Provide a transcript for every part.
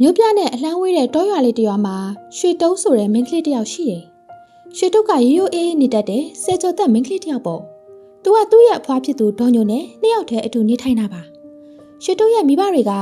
မြို့ပြနဲ့အလှမ်းဝေးတဲ့တောရွာလေးတစ်ရွာမှာရွှေတုံးဆိုတဲ့မိန်းကလေးတစ်ယောက်ရှိတယ်။ရွှေတုံးကရိုးရိုးအေးအေးနေတတ်တဲ့ဆယ်ကျော်သက်မိန်းကလေးတစ်ယောက်ပေါ့။သူကသူ့ရဲ့အဖွားဖြစ်သူဒေါ်ညိုနဲ့နှစ်ယောက်တည်းအတူနေထိုင်တာပါ။ရွှေတုံးရဲ့မိဘတွေက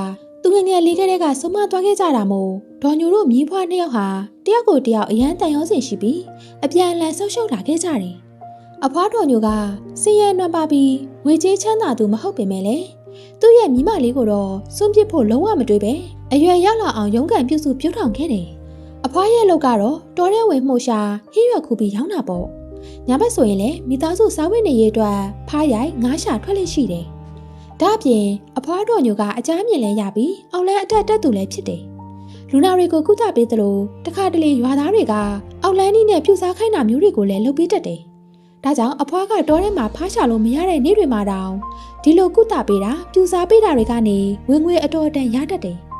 သူငယ်ငယ်လေးကတည်းကဆုံးမသွားခဲ့ကြတာမို့ဒေါ်ညိုတို့မြေးဖွားနှစ်ယောက်ဟာတယောက်ကိုတယောက်အရန်တန်ရောစင်ရှိပြီးအပြန်အလှန်ဆောက်ရှုပ်လာခဲ့ကြတယ်။အဖွားဒေါ်ညိုကစင်ရဲနွမ်းပါပြီးငွေကြေးချမ်းသာသူမဟုတ်ပေမဲ့လေသူ့ရဲ့မိမလေးကိုတော့စွန့်ပစ်ဖို့လုံးဝမတွေးပဲအရွယ်ရောက်လာအောင်ရုန်းကန်ပြုစုပြုထောင်ခဲ့တယ်။အဖွားရဲ့လုပ်ကတော့တော်ရဲဝင်မှုရှာဟင်းရွက်ခုပြီးရောင်းတာပေါ့။ညဘက်ဆိုရင်လည်းမိသားစုစားဝတ်နေရေးအတွက်ဖားရိုက်ငါးရှာထွက်လိမ့်ရှိတယ်။ဒါ့အပြင်အဖွားတော်ညိုကအကြမ်းမြင်လဲရပြီးအောင်လဲအတက်တက်သူလည်းဖြစ်တယ်။လူနာတွေကိုကုသပေးသလိုတခါတလေရွာသားတွေကအောက်လန်းနီးနဲ့ပြူစားခိုင်းတာမျိုးတွေကိုလည်းလုပ်ပေးတတ်တယ်။ဒါကြောင့်အဖွားကတော်ထဲမှာဖားရှာလို့မရတဲ့နေ့တွေမှာတောင်ဒီလိုကုသပေးတာပြူစားပေးတာတွေကနေဝင်ငွေအတော်အတန်ရတတ်တယ်။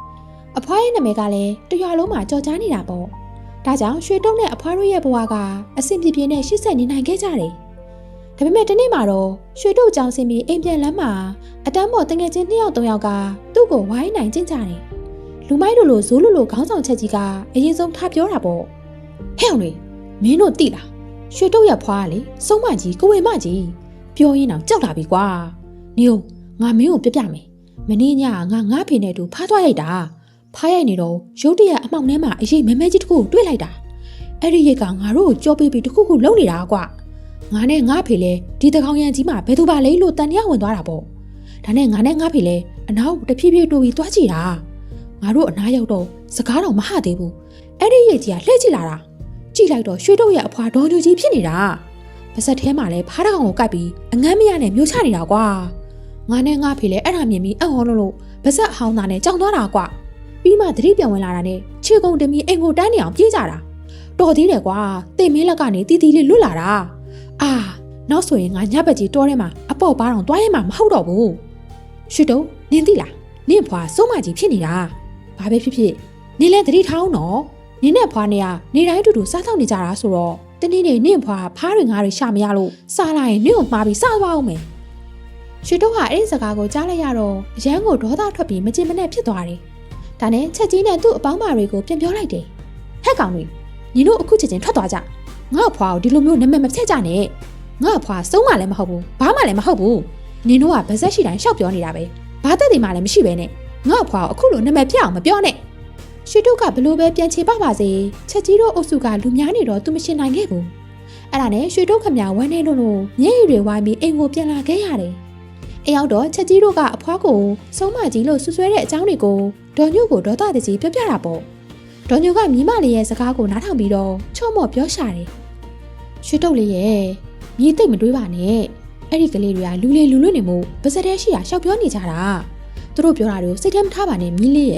အဖွားရဲ့နာမည်ကလည်းတရွာလုံးမှာကြော်ကြားနေတာပေါ့။ဒါကြောင့်ရွှေတုံးနဲ့အဖွားတို့ရဲ့ဘဝကအဆင်ပြေပြေနဲ့ရှစ်ဆက်နေနိုင်ခဲ့ကြတယ်။ဒါပေမဲ့ဒီနေ့မှာတော့ရွှေတုံးကြောင်စင်ပြီးအိမ်ပြန်လမ်းမှာအတန်းပေါ်တငယ်ချင်း2ယောက်3ယောက်ကသူ့ကိုဝိုင်းနိုင်ကျင့်ကြတယ်။လူမိုက်လိုဇိုးလိုခေါင်းဆောင်ချက်ကြီးကအရင်ဆုံးထားပြောတာပေါ့။ဟဲ့အောင်လေမင်းတို့သိလားရွှေတုံးရဲ့ဖွားကလေစုံမကြီးကိုဝေမကြီးပြောရင်းတော့ကြောက်လာပြီကွာ။နေဦးငါမင်းကိုပြမယ်။မနေ့ညငါဖေနဲ့တူဖားသွားရိုက်တာ။ဖားရိုက်နေတော့ရုတ်တရက်အမှောင်ထဲမှာအရေးမဲမဲကြီးတစ်ခုကိုတွေ့လိုက်တာအဲ့ဒီရိတ်ကငါတို့ကိုကြောပေးပြီးတစ်ခုခုလုံနေတာကွာငါနဲ့ငါဖေလဲဒီတကောင်ရံကြီးမှာဘယ်သူပါလဲလို့တန်တရားဝင်သွားတာပေါ့ဒါနဲ့ငါနဲ့ငါဖေလဲအနောက်တဖြည်းဖြည်းတိုးပြီးသွားကြည့်တာငါတို့အနားရောက်တော့စကားတော့မဟသေးဘူးအဲ့ဒီရိတ်ကြီးကလှည့်ကြည့်လာတာကြည့်လိုက်တော့ရွှေတုပ်ရဲ့အဖွာဒေါ်ညူကြီးဖြစ်နေတာပါစက်ထဲမှာလဲဖားတကောင်ကိုကိုက်ပြီးအငမ်းမရနဲ့မျိုးချနေတာကွာငါနဲ့ငါဖေလဲအဲ့ဒါမြင်ပြီးအံ့ဩလို့ပါစက်အဟောင်းသားနဲ့ကြောင်သွားတာကွာပြီးမှသတိပြန်ဝင်လာတာနဲ့ခြေကုံတင်ပြီးအိမ်ကိုတန်းနေအောင်ပြေးကြတာတော်သေးတယ်ကွာတိတ်မင်းလက်ကနေတီးတီးလေးလွတ်လာတာအာနောက်ဆိုရင်ငါညဘက်ကြီးတောထဲမှာအပေါ့ပါတော့တွားရဲမှာမဟုတ်တော့ဘူးရွှေတုံးနင်းသိလားနင့်ဖွာစုံမကြီးဖြစ်နေတာဘာပဲဖြစ်ဖြစ်နင်းလဲသတိထားအောင်နော်နင်းနဲ့ဖွာနေရနေတိုင်းတူတူစားသောက်နေကြတာဆိုတော့တနေ့နေ့နင့်ဖွာဖားတွေငါတွေရှာမရလို့စားလိုက်ရင်နင့်ကိုမှားပြီးစားသွားအောင်မယ်ရွှေတုံးဟာအဲ့ဒီစကားကိုကြားလိုက်ရတော့အရန်ကိုဒေါသထွက်ပြီးမကြင်မနဲ့ဖြစ်သွားတယ်ဒါနဲ့ချက်ကြီးနဲ့သူ့အပေါင်းပါတွေကိုပြန်ပြောလိုက်တယ်ဟဲ့ကောင်တွေညီတို့အခုချက်ချင်းထွက်သွားကြငါ့အဖွာကိုဒီလိုမျိုးနာမည်မဖြတ်ကြနဲ့ငါ့အဖွာစုံးမှလည်းမဟုတ်ဘူးဘာမှလည်းမဟုတ်ဘူးနင်တို့ကဗဇက်ရှိတိုင်းရှောက်ပြောနေတာပဲဘာသက်တွေမှလည်းမရှိပဲနဲ့ငါ့အဖွာကိုအခုလိုနာမည်ဖြတ်အောင်မပြောနဲ့ရွှေတုတ်ကဘလို့ပဲပြန်ချေပပါစေချက်ကြီးတို့အုပ်စုကလူများနေတော့သူမရှင်းနိုင်ခဲ့ဘူးအဲ့ဒါနဲ့ရွှေတုတ်ခမဝမ်းနေလို့မျက်ရည်တွေဝိုင်းပြီးအိမ်ကိုပြန်လာခဲ့ရတယ်အိမ်ရောက်တော့ချက်ကြီးတို့ကအဖွားကိုစုံးမကြီးလို့ဆွဆွဲတဲ့အကြောင်းတွေကိုဒေါ်ညို့ကိုဒေါသတကြီးပြောပြတာပေါ့ဒေါ်ညိုကမြင်းမလေးရဲ့စကားကိုနားထောင်ပြီးတော့ချော့မော့ပြောရှာတယ်ရွှေတုတ်လေးရဲ့မြေသိပ်မတွေးပါနဲ့အဲ့ဒီကလေးတွေကလူလေလူလွတ်နေမှုပါစတဲ့ရှိရာရှောက်ပြောနေကြတာသူတို့ပြောတာတွေကိုစိတ်ထဲမထားပါနဲ့မြင်းလေးရဲ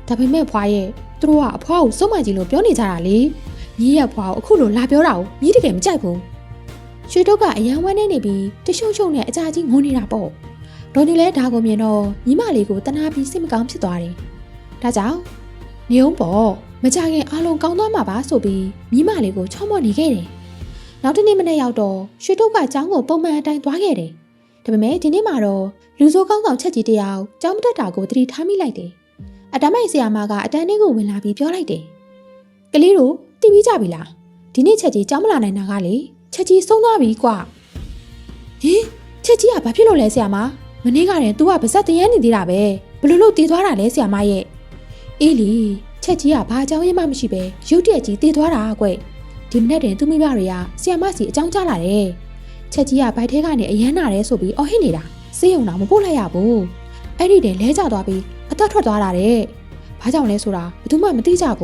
့ဒါပေမဲ့ဖွားရဲ့သူတို့ကအဖွားကိုစုံမကြီးလို့ပြောနေကြတာလေမြင်းရဲ့ဖွားကိုအခုလိုလာပြောတာကိုမြင်းတကယ်မကြိုက်ဘူးရွှေတုတ်ကအယံဝမ်းနေပြီးတရှုံရှုံနဲ့အကြာကြီးငုံနေတာပေါ့ဒေါ်ညိုလည်းဒါကိုမြင်တော့ညီမလေးကိုတနာပြီးစိတ်မကောင်းဖြစ်သွားတယ်ဒါကြောင့်နေုံပေါ့မကြခင်အားလုံးကောင်းသွားမှာပါဆိုပြီးမိမလေးကိုချောမော့နေခဲ့တယ်နောက်တစ်နေ့မနေ့ရောက်တော့ရွှေတုတ်ကကျောင်းကိုပုံမှန်အတိုင်းသွားခဲ့တယ်ဒါပေမဲ့ဒီနေ့မှာတော့လူစိုးကောင်းဆောင်ချက်ကြီးတယောက်ကျောင်းမတက်တာကိုသတိထားမိလိုက်တယ်အတမိုက်ဆရာမကအတန်းလေးကိုဝင်လာပြီးပြောလိုက်တယ်ကလေးတို့သိပြီးကြပြီလားဒီနေ့ချက်ကြီးကျောင်းမလာနိုင်တာကလေချက်ကြီးဆုံးသွားပြီကွာဟင်ချက်ကြီးကဘာဖြစ်လို့လဲဆရာမမနေ့ကတည်းက तू ကပါဇက်တရမ်းနေသေးတာပဲဘလို့လို့တည်သွားတာလဲဆရာမရဲ့အေးလီချက်ကြီးကဘာအကြောင်းရင်းမှမရှိပဲရုတ်တရက်ကြီးတည်သွားတာကွဒီမနေ့တည်းသူမိဘတွေကဆရာမစီအကြောင်းကြားလာတယ်ချက်ကြီးကဘိုက်ထဲကနေအရမ်းနာတယ်ဆိုပြီးအော်ဟစ်နေတာစေးုံတော့မပို့လိုက်ရဘူးအဲ့ဒီတည်းလဲကျသွားပြီးအသက်ထွက်သွားတာတဲ့ဘာကြောင့်လဲဆိုတာဘယ်သူမှမသိကြဘူ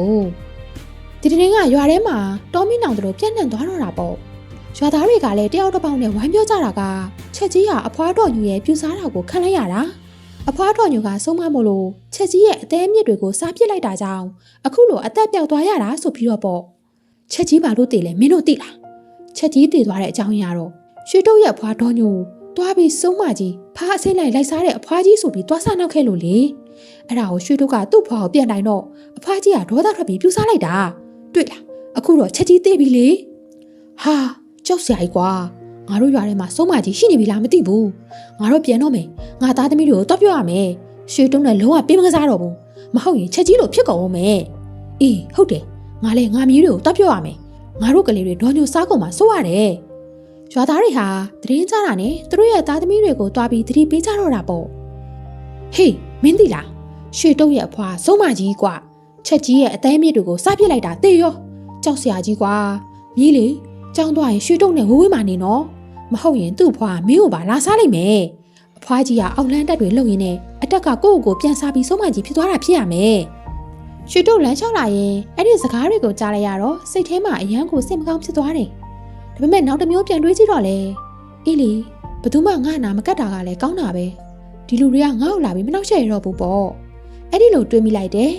းဒီတင်းကရွာထဲမှာတောမီနောင်တို့ပြန့်နှံ့သွားတော့တာပေါ့ရွာသားတွေကလည်းတယောက်တစ်ပေါက်နဲ့ဝိုင်းပြောကြတာကချက်ကြီးကအဖွားတော်ညူရဲ့ပြူစားတာကိုခံလိုက်ရတာအဖွားတော်ညူကဆုံးမမို့လို့ချက်ကြီးရဲ့အသေးအမြစ်တွေကိုစားပစ်လိုက်တာကြောင့်အခုလိုအသက်ပြောက်သွားရတာဆိုပြီးတော့ပေါ့ချက်ကြီးဘာလို့တည်လဲမင်းတို့သိလားချက်ကြီးတည်သွားတဲ့အကြောင်းရတော့ရွှေတုတ်ရဲ့အဖွားတော်ညူတွားပြီးဆုံးမကြီးဖားအစိမ့်လိုက်စားတဲ့အဖွားကြီးဆိုပြီးတွားစားနောက်ခဲ့လို့လေအဲ့ဒါကိုရွှေတုတ်ကသူ့ဖွားကိုပြန်တိုင်းတော့အဖွားကြီးကဒေါသထွက်ပြီးပြူစားလိုက်တာတွေ့လားအခုတော့ချက်ကြီးတည်ပြီလေဟာကြောက်စရာကြီးကွာငါတို့ရွာထဲမှာစုံမကြီးရှိနေပြီလားမသိဘူးငါတို့ပြန်တော့မယ်ငါသားသမီးတွေကိုတော့ပြောရမယ်ရွှေတုံးနဲ့လုံးဝပေးမကစားတော့ဘူး မဟုတ်ရင်ချက်ကြီးလို့ဖြစ်ကုန်ဦးမယ်အေးဟုတ်တယ်ငါလည်းငါမြေးတွေကိုတောက်ပြောရမယ်ငါတို့ကလေးတွေဒေါ်ညိုစားကုန်မှစိုးရတယ်ရွာသားတွေဟာတရင်ကြတာနဲ့သူတို့ရဲ့သားသမီးတွေကိုတွားပြီးသတိပေးကြတော့တာပေါ့ဟေးမင်းသိလားရွှေတုံးရဲ့အဖွာဆုံးမကြီးကွာချက်ကြီးရဲ့အသေးမြစ်တွေကိုစားပစ်လိုက်တာတေးရောကြောက်စရာကြီးကွာမြေးလေကြောင်းသွားရင်ရွှေတုံးနဲ့ဝေးဝေးမှနေနော်မဟုတ်ရင်သူ့အဖွာမင်းကိုပါလာစားလိုက်မယ်အဖွာကြီးကအောက်လန်းတက်တွေလှုပ်ရင်းနဲ့အတက်ကကိုယ့်ကိုပြန်စားပြီးဆုံးမကြီးဖြစ်သွားတာဖြစ်ရမယ်ရွှေတုံးလမ်းလျှောက်လာရင်အဲ့ဒီစကားတွေကိုကြားလိုက်ရတော့စိတ်ထဲမှာအယမ်းကိုစိတ်မကောင်းဖြစ်သွားတယ်ဒါပေမဲ့နောက်တစ်မျိုးပြန်တွေးကြည့်တော့လေအေးလေဘယ်သူမှငါ့နာမကတ်တာကလည်းကောင်းတာပဲဒီလူတွေကငါ့ကိုလာပြီးမနှောက်ယှက်ရတော့ဘူးပေါ့အဲ့ဒီလိုတွေးမိလိုက်တယ်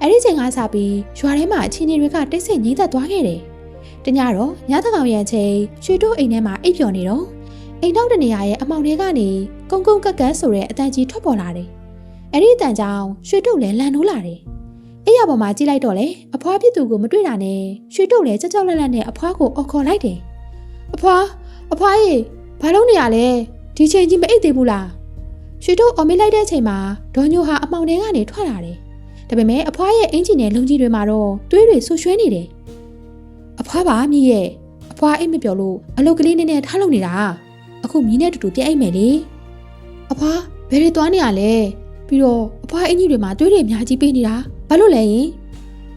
အဲ့ဒီချိန်ကစပြီးရွာထဲမှာအခြေအနေတွေကတိတ်ဆိတ်ငြိမ်သက်သွားခဲ့တယ်တညတော့ညသကောင်ရဲ့အချိန်ရွှေတို့အိမ်ထဲမှာအိပ်ပျော်နေတော့အိမ်နောက်တနေရာရဲ့အမောင်တွေကနေကုန်းကုန်းကက်ကက်ဆိုတဲ့အတန်ကြီးထွက်ပေါ်လာတယ်အဲ့ဒီအတန်ကြောင့်ရွှေတို့လည်းလန်နိုးလာတယ်အိယာပေါ်မှာကြည့်လိုက်တော့လေအဖွားဖြစ်သူကိုမတွေ့တာနဲ့ရွှေတို့လည်းကြောက်ကြောက်လန့်လန့်နဲ့အဖွားကိုအော်ခေါ်လိုက်တယ်အဖွားရေဘာလုပ်နေရလဲဒီချိန်ကြီးမအိပ်သေးဘူးလားရွှေတို့အော်မေးလိုက်တဲ့အချိန်မှာဒေါ်ညိုဟာအမောင်ထဲကနေထွက်လာတယ်ဒါပေမဲ့အဖွားရဲ့အင်ဂျင်နဲ့လုံကြီးတွေမှာတော့သွေးတွေဆူရွှဲနေတယ်အဖွားပါမြည်ရဲ့အဖွားအိတ်မပြောလို့အလုတ်ကလေးနဲ့ထားလုံနေတာအခုမြည်နဲ့တူတူပြက်အိတ်မယ်လေအဖွားဘယ်တွေသွားနေရလဲပြီးတော့အဖွားအင်ဂျင်တွေမှာသွေးတွေအများကြီးပေးနေတာဘာလို့လဲယင်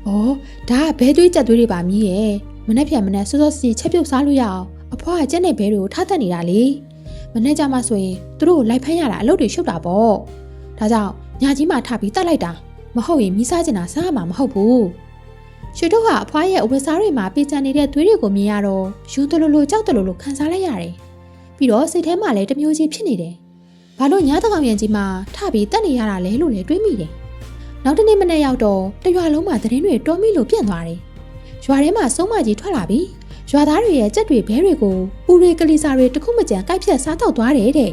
ဩဒါကဘဲသွေးကြက်သွေးတွေပါမြည်ရဲ့မနေ့ပြန်မနေ့စောစောစီချက်ပြုတ်စားလို့ရအောင်အဖွားကကြက်နဲ့ဘဲတွေကိုထားတတ်နေတာလေမနေ့ကျမှဆိုရင်သူတို့ကိုလိုက်ဖမ်းရတာအလုပ်တွေရှုပ်တာပေါ့ဒါကြောင့်ညာကြီးမှထပြီးတတ်လိုက်တာမဟုတ်ရင်မိစားကျင်တာစားရမှာမဟုတ်ဘူးရွှေတို့ဟာအဖွားရဲ့အဝတ်စားတွေမှာပေးချနေတဲ့သွေးတွေကိုမြင်ရတော့ယူတလူလိုကြောက်တလူလိုခံစားလိုက်ရတယ်ပြီးတော့စိတ်ထဲမှာလည်းတမျိုးကြီးဖြစ်နေတယ်ဘာလို့ညာတကောင်ရင်ကြီးမှထပြီးတက်နေရတာလဲလို့လည်းတွေးမိတယ်နောက်တနေ့မနေ့ရောက်တော့တရွာလုံးမှာသတင်းတွေတော်မိလို့ပြန့်သွားတယ်ရွာထဲမှာဆုံးမကြီးထွက်လာပြီးရွာသားတွေရဲ့ကြက်တွေဘဲတွေကိုဦးရေကလေးစားတွေတခုမကြံကိုက်ဖြတ်စားတော့သွားတယ်တဲ့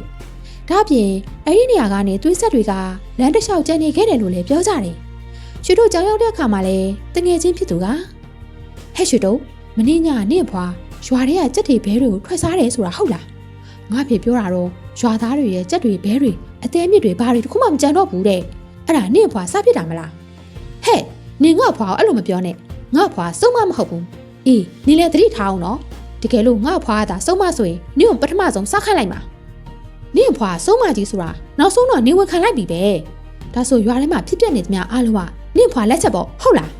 ဒါအပြင်အဲ့ဒီနေရာကနေသွေးဆက်တွေကလမ်းတစ်လျှောက်ကျန်နေခဲ့တယ်လို့လည်းပြောကြတယ်ရွှေတို့ကြောင်ရောက်တဲ့အခါမှာလည်းတငယ်ချင်းဖြစ်သူကဟဲ့ရွှေတို့မင်းညနေဖွာရွာထဲကကြက်တွေဘဲတွေကိုထွက်စားတယ်ဆိုတာဟုတ်လားငါဖေပြောတာတော့ရွာသားတွေရဲ့ကြက်တွေဘဲတွေအသေးမြစ်တွေဘာတွေတခုမှမကြံတော့ဘူးတဲ့အဲ့ဒါနေဖွာစားဖြစ်တာမလားဟဲ့နေငါ့ဖွာအဲ့လိုမပြောနဲ့ငါ့ဖွာစုံမမဟုတ်ဘူးအေးနင်လည်းသတိထားအောင်နော်တကယ်လို့ငါ့ဖွားကသာဆုံးမဆိုရင်နင့်ကိုပထမဆုံးစားခိုင်းလိုက်မှာနင့်ဖွားဆုံးမကြီးဆိုတာနောက်ဆုံးတော့နေဝင်ခံလိုက်ပြီပဲဒါဆိုရွာထဲမှာဖြစ်ပျက်နေသမျှအားလုံးကနင့်ဖွားလက်ချက်ပေါ့ဟုတ်လား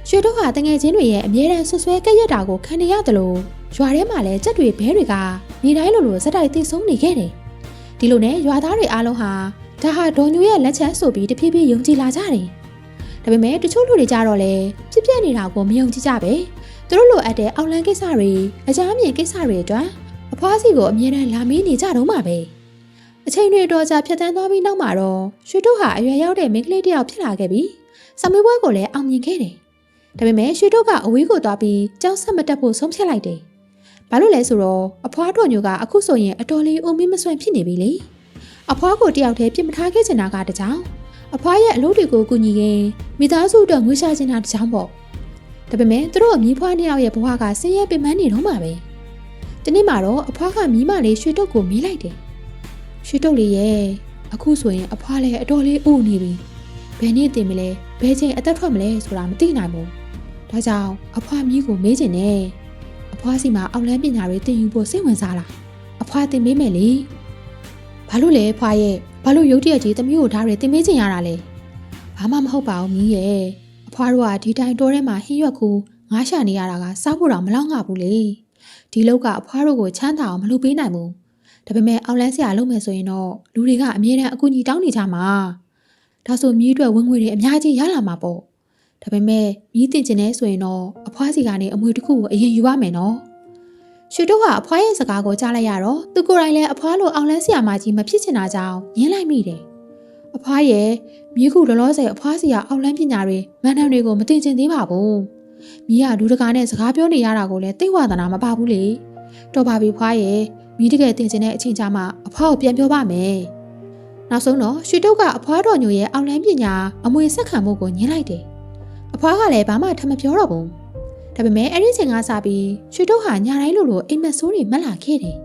ရွှေတို့ဟာတငယ်ချင်းတွေရဲ့အမြဲတမ်းဆွဆွဲကဲ့ရက်တာကိုခံနေရတယ်လို့ရွာထဲမှာလည်းကြက်တွေဘဲတွေကနေတိုင်းလိုစက်တိုက်သိဆုံးနေခဲ့တယ်ဒီလိုနဲ့ရွာသားတွေအားလုံးဟာဒါဟာဒေါ်ညိုရဲ့လက်ချက်ဆိုပြီးတဖြည်းဖြည်းယုံကြည်လာကြတယ်ဒါပေမဲ့တချို့လူတွေကြတော့လေဖြစ်ပျက်နေတာကိုမယုံကြည်ကြပဲသူတို့လိုအပ်တဲ့အောက်လန်းကိစ္စတွေအကြမ်းမြင်ကိစ္စတွေအတွက်အဖွားစီကိုအမြဲတမ်းလာမေးနေကြတော့မှာပဲအချိန်တွေတော်ကြာဖြတ်သန်းသွားပြီးနောက်မှာတော့ရွှေတို့ဟာအရွယ်ရောက်တဲ့မိန်းကလေးတစ်ယောက်ဖြစ်လာခဲ့ပြီးဆမေးပွဲကိုလည်းအောင်မြင်ခဲ့တယ်ဒါပေမဲ့ရွှေတို့ကအဝေးကိုသွားပြီးကြောင်းဆက်မတက်ဖို့ဆုံးဖြတ်လိုက်တယ်ဘာလို့လဲဆိုတော့အဖွားတော်ညိုကအခုဆိုရင်အတော်လေးအုံမင်းမစွန့်ဖြစ်နေပြီလေအဖွားကိုတယောက်တည်းပြစ်မထားခဲ့ချင်တာကတကြောင်အဖွားရဲ့အလုပ်တွေကိုကူညီရင်မိသားစုအတွက်ငွေရှာချင်တာတကြောင်ပေါ့ဒါပေမဲ့သူတို့အမီးဖွားနှစ်ယောက်ရဲ့ဘဝကဆင်းရဲပင်ပန်းနေတော့မှာပဲဒီနေ့မှာတော့အဖွားကမီးမလေးရွှေတုတ်ကိုမေးလိုက်တယ်ရွှေတုတ်လေးရဲ့အခုဆိုရင်အဖွားလည်းအတော်လေးအိုးနေပြီဘယ်နေ့တင်မလဲဘယ်ချိန်အသက်ထွက်မလဲဆိုတာမသိနိုင်ဘူးဒါကြောင့်အဖွားမီးကိုမေးချင်တယ်အဖွားစီမှာအောက်လန်းပညာတွေသင်ယူဖို့စိတ်ဝင်စားလားအဖွားသင်မေးမယ်လေဘာလို့လဲဖွားရဲ့ဘာလို့ရုတ်တရက်ကြီးတမျိုးကိုဓာတ်တွေသင်မေးချင်ရတာလဲဘာမှမဟုတ်ပါဘူးမီးရဲ့အဖွားတို့ကဒီတိုင်းတိုးထဲမှာဟင်းရွက်ကူငါးရှာနေရတာကစားဖို့တော့မလောက်ငါဘူးလေဒီလောက်ကအဖွားတို့ကိုချမ်းသာအောင်မလုပ်ပေးနိုင်ဘူးဒါပေမဲ့အောက်လန်းဆရာလုပ်မယ်ဆိုရင်တော့လူတွေကအမြဲတမ်းအကူအညီတောင်းနေကြမှာဒါဆိုမြီးအတွက်ဝင်ငွေတွေအများကြီးရလာမှာပေါ့ဒါပေမဲ့မြီးတင်ကျင်နေဆိုရင်တော့အဖွားစီကနေအမွေတစ်ခုကိုအရင်ယူရမယ်နော်ရွှေတို့ကအဖွားရဲ့စကားကိုကြားလိုက်ရတော့သူကိုယ်တိုင်လည်းအဖွားလိုအောက်လန်းဆရာမကြီးမဖြစ်ချင်တာကြောင့်ညှင်းလိုက်မိတယ်အဖွားရဲ့မြီးခုလောလောဆယ်အဖွားစီကအောက်လန်းပညာတွေမန်နံတွေကိုမတင်ကျင်သေးပါဘူးမြီးကဒူတကာနဲ့စကားပြောနေရတာကိုလည်းသိဝါသနာမပါဘူးလေတော်ပါပြီဖွားရဲ့မြီးတကယ်တင်ကျင်တဲ့အချိန်ကြာမှအဖွားကိုပြန်ပြောပါမယ်နောက်ဆုံးတော့ရွှေတုတ်ကအဖွားတော်ညိုရဲ့အောက်လန်းပညာအမွေဆက်ခံမှုကိုညှင်းလိုက်တယ်အဖွားကလည်းဘာမှထမပြောတော့ဘူးဒါပေမဲ့အဲ့ဒီချိန်ကစပြီးရွှေတုတ်ဟာညာတိုင်းလိုအိမ်မက်ဆိုးတွေမက်လာခဲ့တယ်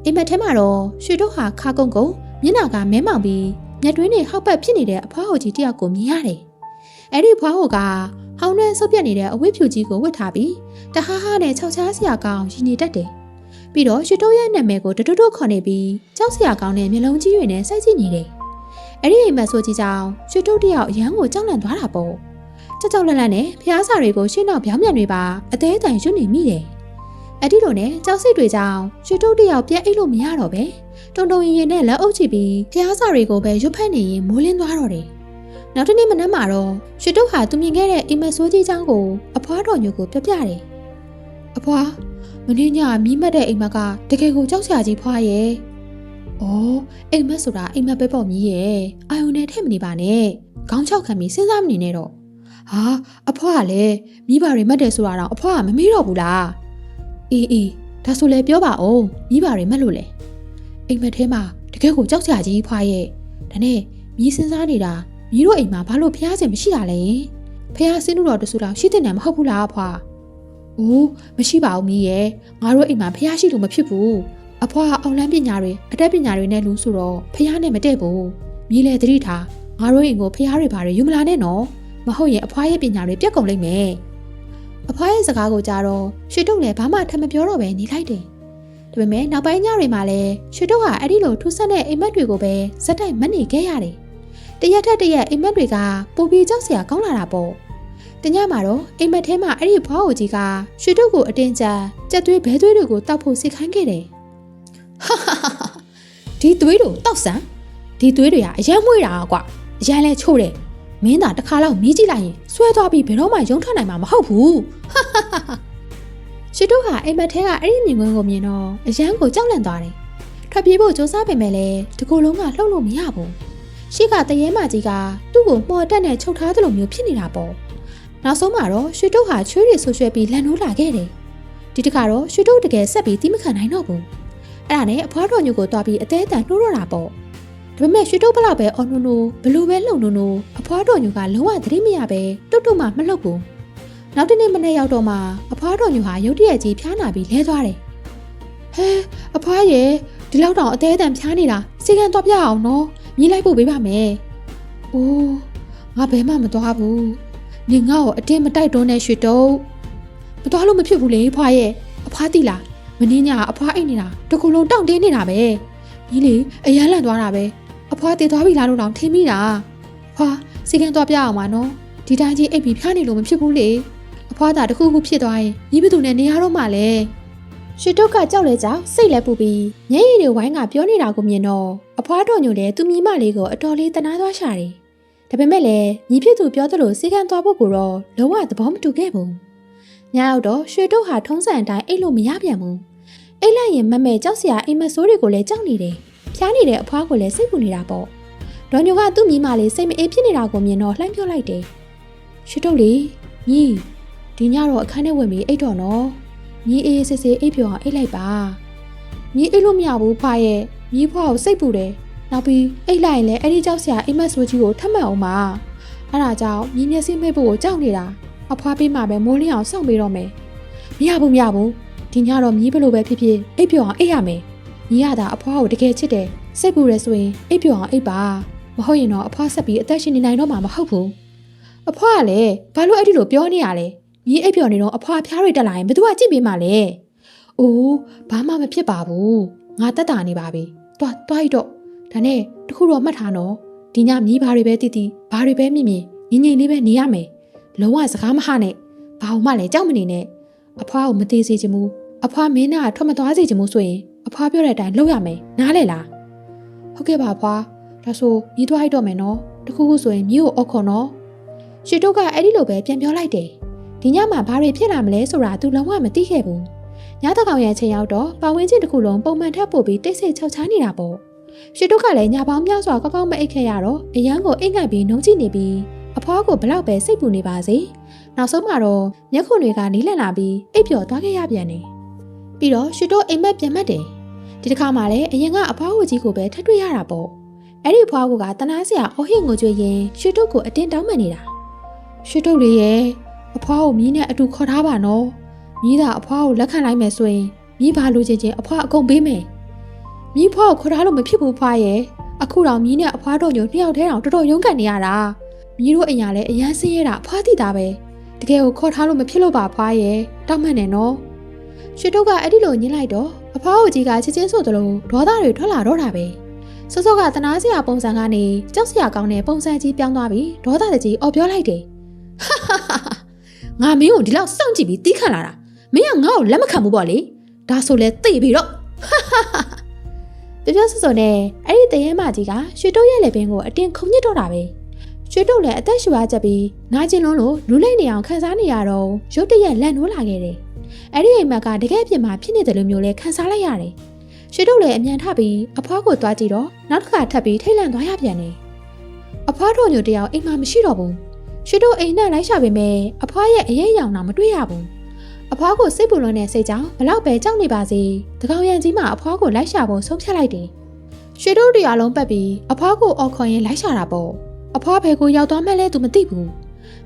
အိမ်မက်ထဲမှာတော့ရွှေတုတ်ဟာခါကုန်းကုန်းမျက်နှာကမဲမောင်ပြီး မျက်တွင်းတွေဟောက်ပတ်ဖြစ်နေတဲ့အဖွားဟိုကြီးတယောက်ကိုမြင်ရတယ်။အဲ့ဒီဖွားဟိုကဟောင်းနှဲဆုပ်ပြတ်နေတဲ့အဝတ်ဖြူကြီးကိုဝတ်ထားပြီးတဟားဟားနဲ့ခြောက်ချားစရာကောင်းရည်နေတတ်တယ်။ပြီးတော့ရွှေတိုးရဲ့နာမည်ကိုတတွတ်ခေါ်နေပြီးကြောက်စရာကောင်းတဲ့မျက်လုံးကြီးတွေနဲ့စိုက်ကြည့်နေတယ်။အဲ့ဒီအိမ်မက်ဆိုကြီးကြောင့်ရွှေတိုးတယောက်အရန်ကိုကြောက်လန့်သွားတာပေါ့။ကြောက်လန့်လန့်နဲ့ဖျားစာတွေကိုရှင်းနောက်ပြောင်းပြန်တွေပါအသေးအတန်ရွတ်နေမိတယ်။အဲ့ဒီလိုနဲ့ကြောက်စိတ်တွေကြောင့်ရွှေတိုးတယောက်ပြက်အိတ်လို့မရတော့ပဲတုံတုံရင်ရင်နဲ့လက်အုပ်ချပြီးဖျားစာတွေကိုပဲရွတ်ဖက်နေရင်မိုးလင်းသွားတော့တယ်။နောက်တနေ့မနက်မှာတော့ရွှေတိုးဟာသူမြင်ခဲ့တဲ့အိမ်မက်ဆိုကြီးเจ้าကိုအဖွားတော်ညိုကိုပြပြတယ်။အဖွားမင်းညမီးမက်တဲ့အိမ်မက်ကတကယ်ကိုကြောက်စရာကြီးဖွားရဲ့။အော်အိမ်မက်ဆိုတာအိမ်မက်ပဲပေါ့မီးရဲ့။အာယုန်နဲ့ထည့်မနေပါနဲ့။ခေါင်းချောက်ခံပြီးစဉ်းစားမနေနဲ့တော့။ဟာအဖွားကလည်းမိဘတွေမက်တယ်ဆိုတာတော့အဖွားကမမေးတော့ဘူးလား။အေးဒါဆိုလည်းပြောပါဦးမိဘတွေမက်လို့လေ။အိမ်မက်ထဲမှာတကယ်ကိုကြောက်စရာကြီးဖွားရဲ့။ဒါနဲ့မီးစဉ်းစားနေတာမီးတို့အိမ်မှာဘာလို့ဖျားစင်မရှိတာလဲ။ဖျားစင်းလို့တော့တဆူတော့ရှိတဲ့နေမဟုတ်ဘူးလားအဖွား။အိုးမရှိပါဘူးမီးရဲ့ငါတို့အိမ်မှာဖျားရှိလို့မဖြစ်ဘူးအဖွားအောင်လန်းပညာတွေအတတ်ပညာတွေနဲ့လူဆိုတော့ဖျားနဲ့မတည့်ဘူးမီးလေသတိထားငါတို့အိမ်ကိုဖျားတွေဘာတွေယူမလာနဲ့နော်မဟုတ်ရင်အဖွားရဲ့ပညာတွေပြတ်ကုန်လိမ့်မယ်အဖွားရဲ့စကားကိုကြားတော့ရွှေတုံလည်းဘာမှထပ်မပြောတော့ပဲနေလိုက်တယ်ဒါပေမဲ့နောက်ပိုင်းညတွေမှာလည်းရွှေတုံဟာအဲ့ဒီလိုထူးဆန်းတဲ့အိမ်မက်တွေကိုပဲဇက်တိုက်မနေခဲ့ရတယ်တရက်ထက်တရက်အိမ်မက်တွေကပိုပြီးကြောက်စရာကောင်းလာတာပေါ့တညမှာတော့အိမ်မက်ထဲမှာအဲ့ဒီဘွားအိုကြီးကရွှေတုတ်ကိုအတင်းကျပ်ကြက်သွေးဘဲသွေးတွေကိုတောက်ဖို့စိတ်ခိုင်းခဲ့တယ်ဟာဒီသွေးတို့တောက်စမ်းဒီသွေးတွေကအရန်မွေးတာကွာအရန်လဲချို့တယ်မင်းသာတစ်ခါလောက်မြည်ကြည့်လိုက်ရင်ဆွဲသွားပြီးဘယ်တော့မှရုံထွက်နိုင်မှာမဟုတ်ဘူးရွှေတုတ်ဟာအိမ်မက်ထဲကအဲ့ဒီမြင်ကွင်းကိုမြင်တော့အရန်ကိုကြောက်လန့်သွားတယ်ထွက်ပြေးဖို့စူးစမ်းပေမဲ့လည်းဒီကိုယ်လုံးကလှုပ်လို့မရဘူးရှေ့ကတရေမကြီးကသူ့ကိုမှော်တက်နဲ့ချုပ်ထားသလိုမျိုးဖြစ်နေတာပေါ့နောက်ဆုံးမှာတော့ရွှေတုတ်ဟာချွေးတွေဆွဆွဲပြီးလန်နိုးလာခဲ့တယ်ဒီတခါတော့ရွှေတုတ်တကယ်ဆက်ပြီးတီးမခံနိုင်တော့ဘူးအဲ့ဒါနဲ့အဖွားတော်ညိုကိုတွားပြီးအသေးအတန်နှိုးတော့တာပေါ့ဒါပေမဲ့ရွှေတုတ်ဘလောက်ပဲအော်နိုနိုဘလိုပဲလှုံနိုနိုအဖွားတော်ညိုကလုံးဝသတိမရပဲတုတ်တုတ်မှမလှုပ်ဘူးနောက်တနေ့မနေ့ရောက်တော့မှအဖွားတော်ညိုဟာရုတ်တရက်ကြီးဖျားနာပြီးလဲသွားတယ်ဟဲအဖွားရဲ့ဒီလောက်တောင်အသေးအတန်ဖျားနေတာစီကံတော့ပြအောင်နော်မြည်လိုက်ဖို့ပေးပါမယ်။အိုးငါဘယ်မှမသွားဘူး။နေငါ့ကိုအတင်းမတိုက်တွန်းနဲ့ရွှေတုတ်။မသွားလို့မဖြစ်ဘူးလေဖွားရဲ့။အဖွားသိလား။မင်းညအဖွားအိတ်နေတာတကူလုံးတောင့်တင်းနေတာပဲ။ကြီးလေအရန်လန့်သွားတာပဲ။အဖွားတည်သွားပြီလားလို့တောင်ထင်မိတာ။ဖွားစီကံတော့ပြအောင်ပါနော်။ဒီတိုင်းကြီးအိတ်ပြီးဖျားနေလို့မဖြစ်ဘူးလေ။အဖွားသာတခုခုဖြစ်သွားရင်ညီဘသူနဲ့နေရတော့မှလေ။ရွှေတုတ်ကကြောက်လဲကြောက်စိတ်လဲပူပြီးညရည်တွေဝိုင်းကပြောနေတာကိုမြင်တော့အဖွားတော်ညိုလည်းသူ့မိမလေးကိုအတော်လေးတနာသွားရှာတယ်။ဒါပေမဲ့လည်းညီဖြစ်သူပြောသလိုစီကံသွားဖို့ကိုတော့လုံးဝသဘောမတူခဲ့ဘူး။ညရောက်တော့ရွှေတုတ်ဟာထုံးစံအတိုင်းအိတ်လို့မရပြန်ဘူး။အိတ်လိုက်ရင်မမဲကြောက်စရာအိမ်မဆိုးတွေကိုလည်းကြောက်နေတယ်။ဖျားနေတဲ့အဖွားကိုလည်းစိတ်ပူနေတာပေါ့။ဒေါ်ညိုကသူ့မိမလေးစိတ်မအေးဖြစ်နေတာကိုမြင်တော့လှမ်းပြောလိုက်တယ်။ရွှေတုတ်လေးညီဒီညတော့အခန်းထဲဝင်ပြီးအိတ်တော့နော်။ညီအေးစစ်စစ်အိတ်ပြောအောင်အိတ်လိုက်ပါညီအိတ်လို့မရဘူးဖွားရဲ့ညီဖွားကိုစိတ်ပူတယ်နောက်ပြီးအိတ်လိုက်ရင်လည်းအဲ့ဒီကြောက်စရာအိမ်မက်ဆိုးကြီးကိုထပ်မှတ်အောင်ပါအဲ့ဒါကြောင့်ညီမျက်စိမိတ်ဖို့ကိုကြောက်နေတာအဖွားပေးမှပဲမိုးလင်းအောင်စောင့်ပေးတော့မယ်မရဘူးဒီညတော့ညီဘလို့ပဲဖြစ်ဖြစ်အိတ်ပြောအောင်အိတ်ရမယ်ညီရတာအဖွားကိုတကယ်ချစ်တယ်စိတ်ပူရဲဆိုရင်အိတ်ပြောအောင်အိတ်ပါမဟုတ်ရင်တော့အဖွားဆက်ပြီးအသက်ရှင်နေနိုင်တော့မှာမဟုတ်ဘူးအဖွားကလည်းဘာလို့အဲ့ဒီလိုပြောနေရလဲညီအိပ်ပြော်နေတော့အဖွားဖျားတွေတက်လာရင်ဘယ်သူကကြည့်ပေးမှလဲ။အိုးဘာမှမဖြစ်ပါဘူး။ငါတက်တာနေပါပြီ။တွားရတော့ဒါနဲ့တခုတော့မှတ်ထားနော်။ဒီညမြည်ဘာတွေပဲတည်တည်ဘာတွေပဲမြင်ငြိမ်လေးပဲနေရမယ်။လုံးဝစကားမဟနဲ့။ဘာမှလည်းကြောက်မနေနဲ့။အဖွားကိုမသေးစေချင်ဘူး။အဖွားမင်းသားထွက်မသွားစေချင်ဘူးဆိုရင်အဖွားပြောတဲ့အတိုင်းလုပ်ရမယ်။နားလဲလား။ဟုတ်ကဲ့ပါဖွား။ဒါဆိုမြည်သွားရတော့မယ်နော်။တခုခုဆိုရင်မြည်ကိုအော်ခေါ်နော်။ရွှေတုတ်ကအဲ့ဒီလိုပဲပြန်ပြောလိုက်တယ်။ဒီညမှာဘာတွေဖြစ်လာမလဲဆိုတာသူလုံးဝမသိခဲ့ဘူး။ညတကောင်ရဲ့အချိန်ရောက်တော့ပတ်ဝန်းကျင်တစ်ခုလုံးပုံမှန်ထက်ပိုပြီးတိတ်ဆိတ်ခြောက်ခြားနေတာပေါ့။ရွှေတုတ်ကလည်းညပေါင်းများစွာကောင်းမအိတ်ခဲ့ရတော့အရန်ကိုအိတ်ငိုက်ပြီးနှုံးကြည့်နေပြီးအဖွားကိုဘလောက်ပဲစိတ်ပူနေပါစေ။နောက်ဆုံးမှာတော့မျက်ခုံတွေကနီးလန့်လာပြီးအိပ်ပျော်သွားခဲ့ရပြန်တယ်။ပြီးတော့ရွှေတုတ်အိမ်မက်ပြန်မှတ်တယ်။ဒီတစ်ခါမှလည်းအရင်ကအဖွားကိုကြီးကိုပဲထပ်တွေ့ရတာပေါ့။အဲ့ဒီအဖွားကတနာစရာအော်ဟစ်ငိုကြွေးရင်ရွှေတုတ်ကိုအတင်းတောင်းပန်နေတာ။ရွှေတုတ်လေးရဲ့အဖွားကိုမြင်းနဲ့အတူခေါ်ထားပါနော်မြင်းသာအဖွားကိုလက်ခံလိုက်မယ်ဆိုရင်မြင်းဘာလိုချင်ချင်းအဖွားအကုန်ပေးမယ်မြင်းဖွားကိုခေါ်ထားလို့မဖြစ်ဘူးဖွားရဲ့ အခုတော့မြင်းနဲ့အဖွားတော်ညိုနှစ်ယောက်တည်းတော်တော်ရုန်းကန်နေရတာမြင်းတို့အိမ်ကလည်းအရန်ဆင်းရဲတာအဖွားသိတာပဲတကယ်ကိုခေါ်ထားလို့မဖြစ်လို့ပါအဖွားရဲ့တောက်မှန်နေနော်ရွှေတုတ်ကအဲ့ဒီလိုညှင်းလိုက်တော့အဖွားကိုကြီးကချစ်ချင်းဆိုသလိုဒေါသတွေထွက်လာတော့တာပဲစောစောကတနာစရာပုံစံကနေကြောက်စရာကောင်းတဲ့ပုံစံကြီးပြောင်းသွားပြီးဒေါသတကြီးအော်ပြောလိုက်တယ်ငါမင်းကိုဒီလောက်စောင့်ကြည့်ပြီးတီးခံလာတာမင်းကငါ့ကိုလက်မခံဘူးပေါ့လေဒါဆိုလဲသိပြီတော့ပြပြဆဆနဲ့အဲ့ဒီတရေမကြီးကရွှေတုတ်ရဲ့လက်ပင်ကိုအတင်းခုန်ညစ်တော့တာပဲရွှေတုတ်လည်းအသက်ရှူအားကျပြီးနာကျင်လုံးလို့လူလိမ့်နေအောင်ခံစားနေရတော့ရုတ်တရက်လက်နိုးလာခဲ့တယ်အဲ့ဒီအိမ်မက်ကတကယ်အပြစ်မှာဖြစ်နေတယ်လို့မျိုးလဲခံစားလိုက်ရတယ်ရွှေတုတ်လည်းအမြန်ထပြီးအဖွားကိုသွားကြည့်တော့နောက်တစ်ခါထပ်ပြီးထိတ်လန့်သွားရပြန်တယ်အဖွားတော်ညိုတယောက်အိမ်မှာမရှိတော့ဘူးရွှေတုတ်အိမ်နဲ့လိုက်ရှာပေမဲ့အဖွားရဲ့အရေးအယောင်တော့မတွေ့ရဘူးအဖွားကိုစိတ်ပူလွန်းတဲ့စိတ်ကြောင့်ဘလောက်ပဲကြောက်နေပါစေတကောင်ရံကြီးမှအဖွားကိုလိုက်ရှာဖို့ဆုံးဖြတ်လိုက်တယ်ရွှေတုတ်တရားလုံးပတ်ပြီးအဖွားကိုအော်ခေါ်ရင်လိုက်ရှာတာပေါ့အဖွားဘယ်ကိုရောက်သွားမှလဲသူမသိဘူး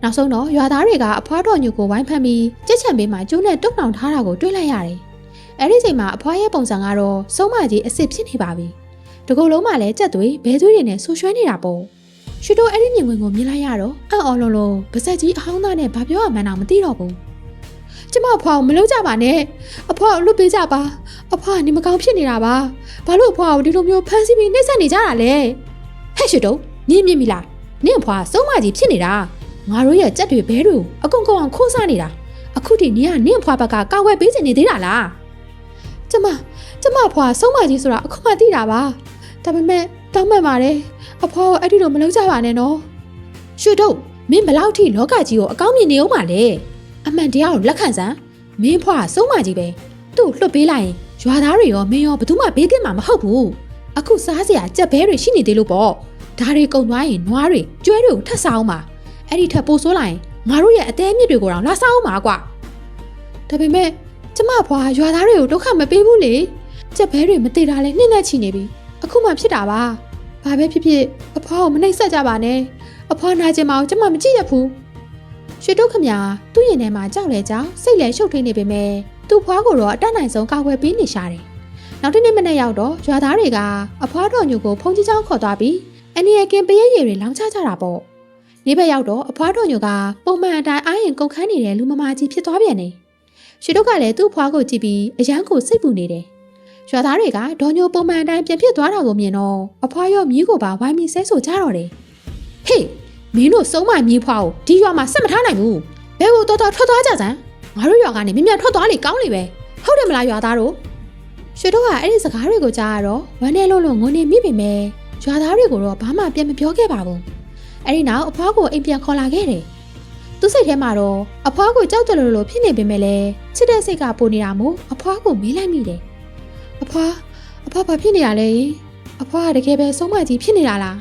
နောက်ဆုံးတော့ရွာသားတွေကအဖွားတော်ညိုကိုဝိုင်းဖမ်းပြီးကြက်ချံပေးမှကျိုးနဲ့တုတ်တောင်ထားတာကိုတွေ့လိုက်ရတယ်အဲ့ဒီချိန်မှာအဖွားရဲ့ပုံစံကတော့စုံမကြီးအစ်စ်ဖြစ်နေပါပြီတကူလုံးမှလည်းကြက်သွေးဘဲသွေးတွေနဲ့ဆူရွှဲနေတာပေါ့ရွှေတုတ်အဲ့ဒီမြင်ကွင်းကိုမြင်လိုက်ရတော့အံ့ဩလုံးလုံးပါဇက်ကြီးအဟောင်းသားနဲ့ဘာပြောရမှန်းတော့မသိတော့ဘူးကျမအဖွားကိုမလုပ်ကြပါနဲ့အဖွားကိုလွတ်ပေးကြပါအဖွားကနေမကောင်းဖြစ်နေတာပါဘာလို့အဖွားကိုဒီလိုမျိုးဖမ်းဆီးပြီးနှိပ်စက်နေကြတာလဲဟဲ့ရွှေတုတ်မြင်ပြီလားနင့်အဖွားစုံမကြီးဖြစ်နေတာငါတို့ရဲ့ကြက်တွေဘဲတွေအကုန်ကုန်အောင်ခိုးစားနေတာအခုထိနင်ကနင့်အဖွားဘက်ကကောက်ွယ်ပေးနေသေးတာလားကျမအဖွားစုံမကြီးဆိုတာအခုမှသိတာပါဒါပေမဲ့တောင်းပန်ပါတယ်အဖွားကိုအဲ့ဒီလိုမလုပ်ကြပါနဲ့နော်ရွှေတုတ်မင်းဘလောက်ထိလောကကြီးကိုအကောင်းမြင်နေအောင်ပါလဲအမှန်တရားကိုလက်ခံစမ်းမင်းဖွားစုံမကြီးပဲသူ့လွတ်ပေးလိုက်ရင်ရွာသားတွေရောမင်းရောဘယ်သူမှဘေးကင်းမှာမဟုတ်ဘူးအခုစားစရာကြက်ဘဲတွေရှိနေသေးလို့ပေါ့ဒါတွေကုန်သွားရင်နွားတွေကျွဲတွေကိုထပ်စားအောင်ပါအဲ့ဒီထပ်ပိုးဆိုးလိုက်ရင်ငါတို့ရဲ့အသေးအမြစ်တွေကိုတော့လာစားအောင်ပါကွာဒါပေမဲ့ကျမဖွားရွာသားတွေကိုဒုက္ခမပေးဘူးလေကြက်ဘဲတွေမသေးတာလဲနှိမ့်နှက်ချီနေပြီအခုမှဖြစ်တာပါဘာပဲဖြစ်ဖြစ်အဖွားကိုမနှိပ်စက်ကြပါနဲ့အဖွားနာကျင်မအောင်ကျမမကြည့်ရဘူးရွှေတုတ်ခမသူ့ရင်ထဲမှာကြောက်လဲကြောက်စိတ်လဲရှုပ်ထွေးနေပေမဲ့သူ့ဖွားကိုတော့အတတ်နိုင်ဆုံးကာကွယ်ပေးနေရှာတယ်နောက်တစ်နေ့မနေ့ရောက်တော့ရွာသားတွေကအဖွားတော်ညိုကိုဖုန်ကြီးချောင်းခေါ်သွားပြီးအနီရကင်ပရဲရည်တွေလောင်းချကြတာပေါ့နေ့ဘက်ရောက်တော့အဖွားတော်ညိုကပုံမှန်အတိုင်းအားရင်ကုန်ခန်းနေတဲ့လူမမာကြီးဖြစ်သွားပြန်တယ်ရွှေတုတ်ကလည်းသူ့ဖွားကိုကြည့်ပြီးအရန်ကိုစိတ်ပူနေတယ်ရွာသားတွေကဒေါ်ညိုပုံမှန်အတိုင်းပြန်ဖြစ်သွားတာကိုမြင်တော့အဖွားရောမြီးကိုပါဝိုင်းပြီးဆဲဆိုကြတော့တယ်ဟေးမင်းတို့စုံမမြီးဖွားကိုဒီရွာမှာဆက်မထားနိုင်ဘူးဘဲကိုတော်တော်ထွက်သွားကြစမ်းငါတို့ရွာကနေမြင်ထွက်သွားလေကောင်းလေပဲဟုတ်တယ်မလားရွာသားတို့ရွှေတုတ်ကအဲ့ဒီစကားတွေကိုကြားရတော့ဝမ်းနဲ့လုံးလုံးငုံနေမိပေမဲ့ရွာသားတွေကိုတော့ဘာမှပြန်မပြောခဲ့ပါဘူးအဲ့ဒီနောက်အဖွားကိုအိမ်ပြန်ခေါ်လာခဲ့တယ်သူစိတ်ထဲမှာတော့အဖွားကိုကြောက်တယ်လို့ဖြစ်နေပေမဲ့လည်းချစ်တဲ့စိတ်ကပိုနေတာမို့အဖွားကိုမေးလိုက်မိတယ်အဖွားဘာဖြစ်နေရလဲအဖွားကတကယ်ပဲဆုံးမကြီးဖြစ်နေတာလား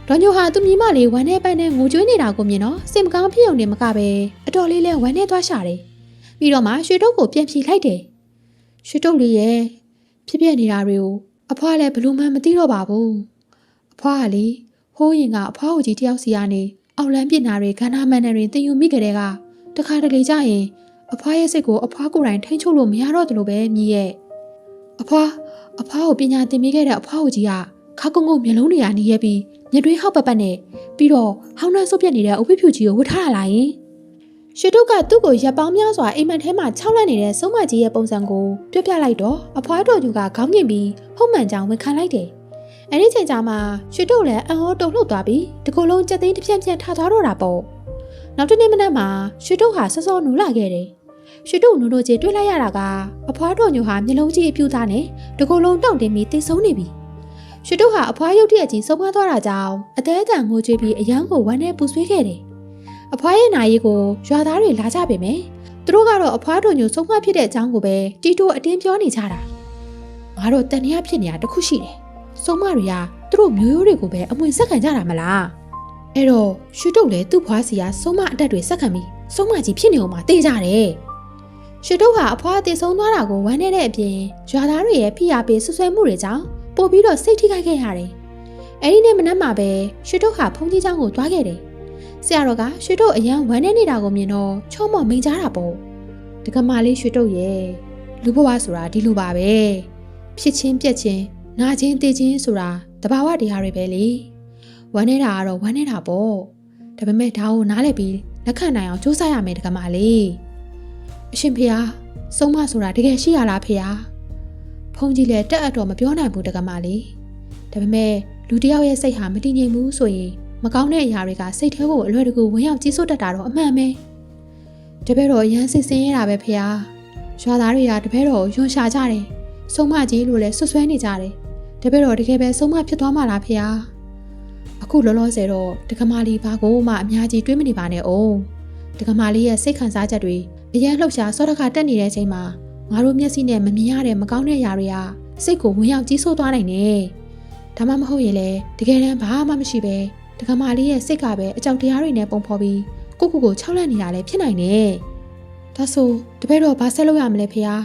ဒေါ်ညိုဟာသူ့မိမလေးဝမ်းနဲ့ပန်းနဲ့ငိုကြွေးနေတာကိုမြင်တော့စိတ်မကောင်းဖြစ်ုံနဲ့မကပဲအတော်လေးလဲဝမ်းနဲ့သွားရှာတယ်ပြီးတော့မှရွှေတုတ်ကိုပြန်ဖြေလိုက်တယ်ရွှေတုတ်လေးရဲ့ဖြစ်ပြနေတာတွေကိုအဖွားလည်းဘလို့မှမသိတော့ပါဘူးအဖွားကလေဟိုးရင်ကအဖွားကိုကြီးတယောက်စီကနေအောက်လန်းပြစ်နာတွေကန္နာမန်နယ်တွေတင်ယူမိကြတဲ့ကတခါတလေကြရင်အဖွားရဲ့စိတ်ကိုအဖွားကိုယ်တိုင်ထိန်းချုပ်လို့မရတော့တယ်လို့ပဲမြည်ရဲ့အဖွားကိုပညာသင်ပေးခဲ့တဲ့အဖွားကိုကြီးကခါကုန်းကုန်းမျက်လုံးတွေကနေရပြီးညတွင်းဟောက်ပတ်ပတ်နဲ့ပြီးတော့ဟောင်းနှမ်းဆုပ်ပြက်နေတဲ့အုပ်ဖြူကြီးကိုဝတ်ထားရလားယင်ရွှေတုတ်ကသူ့ကိုရပ်ပေါင်းများစွာအိမ်မက်ထဲမှာခြောက်လန့်နေတဲ့စုံမကြီးရဲ့ပုံစံကိုပြပြလိုက်တော့အဖွားတော်ညူကခေါင်းငင်ပြီးဟုတ်မှန်ကြောင်ဝန်ခံလိုက်တယ်အဲ့ဒီချိန်ကျမှရွှေတုတ်လည်းအံ့ဩတုန်လှုပ်သွားပြီးတကူလုံးကြက်သိန်းတစ်ပြန့်ပြန့်ထားသွားတော့တာပေါ့နောက်တစ်နေ့မနက်မှာရွှေတုတ်ဟာစောစောနူးလာခဲ့တယ်ရွှေတုတ်နူးတို့ကြီးတွေ့လိုက်ရတာကအဖွားတော်ညူဟာမျက်လုံးကြီးအပြူသားနဲ့တကူလုံးတောင့်တင်းပြီးတိတ်ဆုံးနေပြီရွှေတုတ်ဟာအဖွားရုပ်တရက်ကြီးဆုံးမသွားတာကြောင့်အသေးအတန်ငိုကြွေးပြီးအယံကိုဝမ်းနဲ့ပူဆွေးခဲ့တယ်အဖွားရဲ့နာရီကိုရွာသားတွေလာကြပေမဲ့သူတို့ကတော့အဖွားတော်ညိုဆုံးမဖြစ်တဲ့အကြောင်းကိုပဲတီတိုအတင်းပြောနေကြတာငါတို့တန်ရဖြစ်နေတာတခုရှိတယ်ဆုံးမတွေကသူတို့မျိုးရိုးတွေကိုပဲအမွေဆက်ခံကြတာမလားအဲ့တော့ရွှေတုတ်လည်းသူ့ဖွားစီကဆုံးမအတက်တွေဆက်ခံပြီးဆုံးမကြီးဖြစ်နေအောင်မတေးကြတယ်ရွှေတုတ်ဟာအဖွားတည်ဆုံးသွားတာကိုဝမ်းနေတဲ့အပြင်ရွာသားတွေရဲ့ဖိအားပေးဆွဆွဲမှုတွေကြောင့်ပို့ပြီးတော့စိတ်ထိခိုက်ခဲ့ရတယ်အဲ့ဒီနေ့မနက်မှာပဲရွှေတုတ်ဟာဖုန်ကြီးကျောင်းကိုသွားခဲ့တယ်ဆရာတော်ကရွှေတုတ်အရန်ဝမ်းနေနေတာကိုမြင်တော့ချောမော်မိန်ကြတာပေါ့တကမာလေးရွှေတုတ်ရဲ့လူဘဝဆိုတာဒီလိုပါပဲဖြစ်ချင်းပြက်ချင်းနာချင်းတေးချင်းဆိုတာ တဘာဝတရားတွေပဲလေဝမ်းနေတာကတော့ဝမ်းနေတာပေါ့ဒါပေမဲ့ဒါကိုနားလည်ပြီးလက်ခံနိုင်အောင်ကြိုးစားရမယ်တကမာလေးအရှင်ဖေဟာဆုံးမဆိုတာတကယ်ရှိရလားဖေဟာဖုန်ကြီးလည်းတက်အပ်တော့မပြောနိုင်ဘူးတကမာလေးဒါပေမဲ့လူတယောက်ရဲ့စိတ်ဟာမတည်ငြိမ်ဘူးဆိုရင်မကောင်းတဲ့အရာတွေကစိတ်ထဲကိုအလွယ်တကူဝင်ရောက်ကြီးစိုးတတ်တာတော့အမှန်ပဲတပည့်တော်ရမ်းစစ်စင်းရတာပဲဖေဟာရွာသားတွေကတပည့်တော်ယွန်ရှာကြတယ်ဆုံးမကြီးလို့လည်းဆွဆွဲနေကြတယ်တပည့်တော်တကယ်ပဲဆုံးမဖြစ်သွားမှလားဖေဟာအခုလောလောဆယ်တော့တကမာလီဘာကိုမှအများကြီးတွေးမနေပါနဲ့အောင်တကမာလီရဲ့စိတ်ခံစားချက်တွေအရင်လှုပ်ရှားစောတခါတက်နေတဲ့အချိန်မှာငါတို့မျက်စိနဲ့မမြင်ရတဲ့မကောင်းတဲ့အရာတွေကစိတ်ကိုဝင်ရောက်ကြီးဆိုးသွားနိုင်တယ်ဒါမှမဟုတ်ရင်လည်းတကယ်တမ်းဘာမှမရှိပဲတကမာလီရဲ့စိတ်ကပဲအကြောက်တရားတွေနဲ့ပုံဖော်ပြီးကိုခြောက်လန့်နေတာလည်းဖြစ်နိုင်တယ်ဒါဆိုတပည့်တော်ဘာဆက်လုပ်ရမလဲဖေဟာ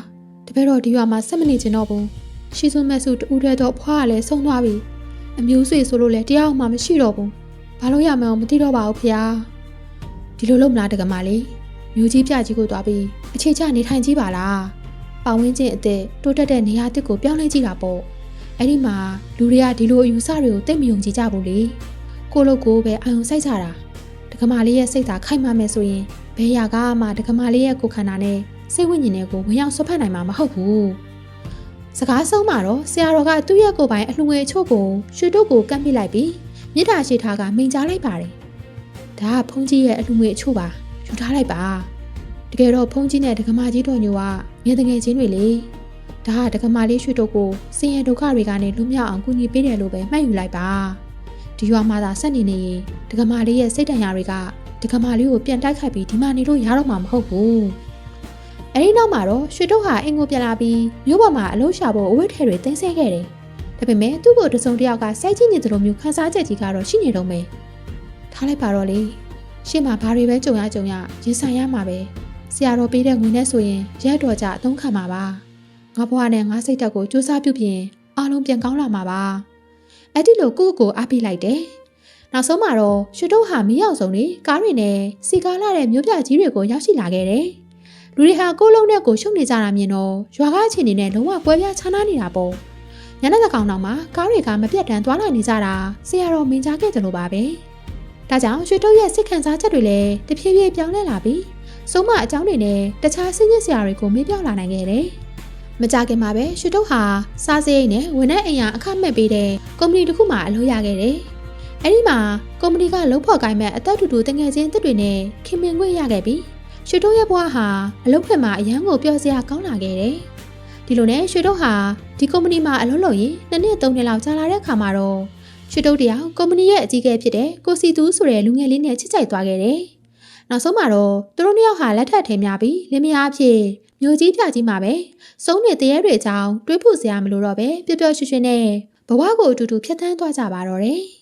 တပည့်တော်ဒီရွာမှာဆက်မနေချင်တော့ဘူးရှိစုမဲ့စုတူတဲ့တော့ဖွားကလည်းဆုံးသွားပြီအမျိုးဆွေဆိုလို့လည်းတရားမှမရှိတော့ဘူးဘာလို့ရမလဲမသိတော့ပါဘူးဖေဟာဒီလိုလုပ်မလားတကမာလေးမျိုးကြီးပြကြီးကိုသွားပြီးအခြေချနေထိုင်ကြည့်ပါလားပတ်ဝန်းကျင်အသက်တိုးတက်တဲ့နေရာတစ်ကိုပြောင်းလဲကြည့်တာပေါ့အဲ့ဒီမှာလူတွေကဒီလိုအယူဆတွေကိုသိမယုံကြည်ကြဘူးလေကိုလိုကိုပဲအာရုံစိုက်ကြတာတကမာလေးရဲ့စိတ်သာခိုက်မှမယ်ဆိုရင်ဘယ်ရာကမှတကမာလေးရဲ့ကိုယ်ခန္ဓာနဲ့စိတ်ဝိညာဉ်တွေကိုဝင်ရောက်ဆွတ်ဖက်နိုင်မှာမဟုတ်ဘူးစကားဆုံးမှာတော့ဆရာတော်ကသူ့ရဲ့ကိုယ်ပိုင်အလှငွေအချို့ကိုရွှေတို့ကိုကန့်ပစ်လိုက်ပြီးမြေတားရှိထားကမိန်ကြားလိုက်ပါတယ်ဒါကဖုန်းကြီးရဲ့အလှငွေအချို့ပါယူထားလိုက်ပါတကယ်တော့ဖုန်းကြီးနဲ့တကမာကြီးတို့ညိုကငယ်တငယ်ချင်းတွေလေဒါကတကမာလေးရွှေတို့ကိုစင်ရဒုက္ခတွေကနေလွတ်မြောက်အောင်ကူညီပေးတယ်လို့ပဲမှတ်ယူလိုက်ပါဒီရွာမှာသာဆက်နေနေရင်တကမာလေးရဲ့စိတ်တန်ရာတွေကတကမာလေးကိုပြန်တိုက်ခိုက်ပြီးဒီမှာနေလို့ရတော့မှာမဟုတ်ဘူးအဲဒီနောက်မှာတော့ရွှေတို့ဟာအင်ကိုပြန်လာပြီးမြို့ပေါ်မှာအလုပ်ရှာဖို့အဝတ်ထည်တွေတင်ဆက်ခဲ့တယ်ဒါပေမဲ့သူ့ကိုတစုံတစ်ယောက်ကစိုက်ကြည့်နေသလိုမျိုးခန်းစားချက်ကြီးကတော့ရှိနေတော့မယ်ထားလိုက်ပါတော့လေရှေ့မှာဘာတွေပဲကြုံရရင်ဆိုင်ရမှာပဲဆရာတော်ပေးတဲ့ငွေနဲ့ဆိုရင်ရက်တော်ကြအသုံးခံမှာပါငါဘွားနဲ့ငါစိတ်တက်ကိုစူးစမ်းပြုပြင်အားလုံးပြန်ကောင်းလာမှာပါအဲ့ဒီလိုကိုအားပေးလိုက်တယ်နောက်ဆုံးမှာတော့ရွှေတို့ဟာမီးအောင်ဆုံးနေကားတွေနဲ့စီကားလာတဲ့မြို့ပြကြီးတွေကိုရောက်ရှိလာခဲ့တယ်လူတွေဟာကိုလုံးနဲ့ကိုရှုပ်နေကြတာမြင်တော့ရွာကအခြေအနေနဲ့လုံးဝကွဲပြားခြားနားနေတာပေါ့ညနေသကောင်တော့မှကားတွေကမပြတ်တမ်းသွားလာနေကြတာဆရာတော်မင်းကြားခဲ့တယ်လို့ပါပဲဒါကြောင့်ရွှေတို့ရဲ့စိတ်ခံစားချက်တွေလည်းတဖြည်းဖြည်းပြောင်းလဲလာပြီးဆုံးမအကြောင်းတွေနဲ့တခြားစိတ်ညစ်စရာတွေကိုမေ့ပြောင်းလာနိုင်ခဲ့တယ်မကြခင်မှာပဲရွှေတို့ဟာစားစရိတ်နဲ့ဝန်ထမ်းအိမ်ယာအခမဲ့ပေးတဲ့ကုမ္ပဏီတစ်ခုမှအလုပ်ရခဲ့တယ်အဲ့ဒီမှာကုမ္ပဏီကလုံဖော်ကိုင်းမဲ့အသက်တူတူတငယ်ချင်းတစ်တွေနဲ့ခင်မင်ခွင့်ရခဲ့ပြီးရွှေတို့ရဲ့ဘဝဟာအလုပ်ခွင်မှာအရန်ကိုပျော်စရာကောင်းလာခဲ့တယ်ဒီလိုနဲ့ရွှေတို့ဟာဒီကုမ္ပဏီမှာအလုပ်လုပ်ရင်2နှစ်3နှစ်လောက်ကြာလာတဲ့အခါမှာတော့ရွှေတို့တယောက်ကုမ္ပဏီရဲ့အကြီးအကဲဖြစ်တဲ့ကိုစီသူဆိုတဲ့လူငယ်လေးနဲ့ချစ်ကြိုက်သွားခဲ့တယ်နောက်ဆုံးမှာတော့သူတို့နှစ်ယောက်ဟာလက်ထပ်ထိမ်းများပြီးလင်းမယားအဖြစ်မျိုးကြီးပြကြီးမှာပဲစုံနေတရေတွေအကြောင်းတွေးဖို့စရာမလိုတော့ပဲပျော်ပျော်ရွှင်ရွှင်နဲ့ဘဝကိုအတူတူဖြတ်သန်းသွားကြပါတော့တယ်